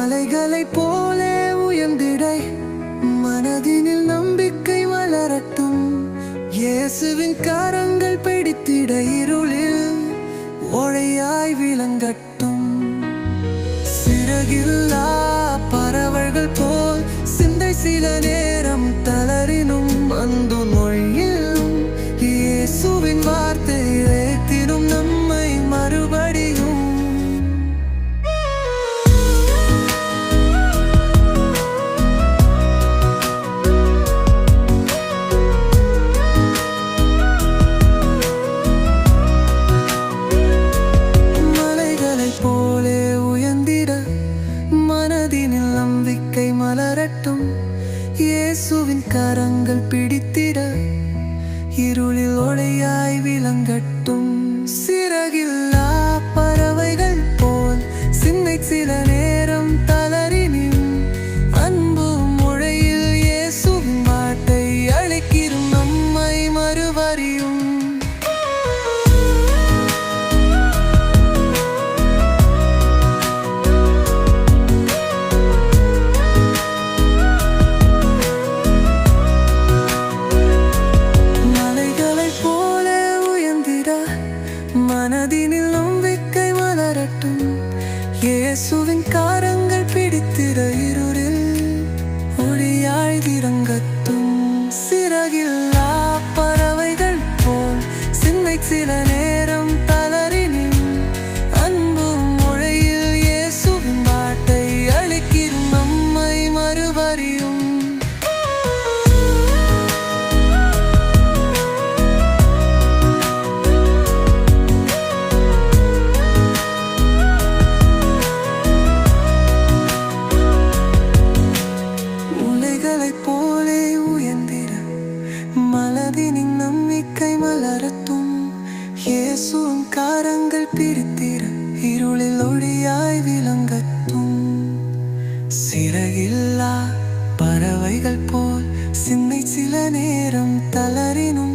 மலைகளைப் போலே உயர்ந்திட மனதினில் நம்பிக்கை மலரட்டும். இயேசுவின் கரங்கள் பிடித்திட இருளில் ஒளியாய் விளங்கட்டும். சிறகில்லா பறவைகள் போல் சிந்தை சில நேரம் தளரினும் அந்து மொழியிலும் இயேசுவின் வார்த்தை ஏற்றிடும் நம்மை மறுபடியும். மலைகளைப் போலே உயர்ந்திட மனதினில் நம்பிக்கை மலரட்டும். இயேசுவின் கரங்கள் பிடித்திட இருளில் ஒளியாய் விளங்கட்டும். சிறகில்லா பறவைகள் போல் சிந்தை சில நேரம் தளரினும் அன்பு மொழியில் இயேசுவின் வார்த்தை அழைக்கிறோம் நம்மை மறுபடியும். மனதினில் நம்பிக்கை மலரட்டும். இயேசுவின் கரங்கள் பிடித்திட இருளில் ஒளியாய் விளங்கட்டும். சிறகில்லா பறவைகள் போல் சிந்தை சில நேரம் தளரினும் அன்பு மொழியில் இயேசுவின் வார்த்தை அழைக்கிறோம் நம்மை மறுபடியும். போலே உயர்ந்திட மனதினின் நம்பிக்கை மலரட்டும். இயேசுவின் கரங்கள் பிடித்திட இருளில் ஒளியாய் விளங்கட்டும். சிறகில்லா பறவைகள் போல் சிந்தை சில நேரம் தளரினும்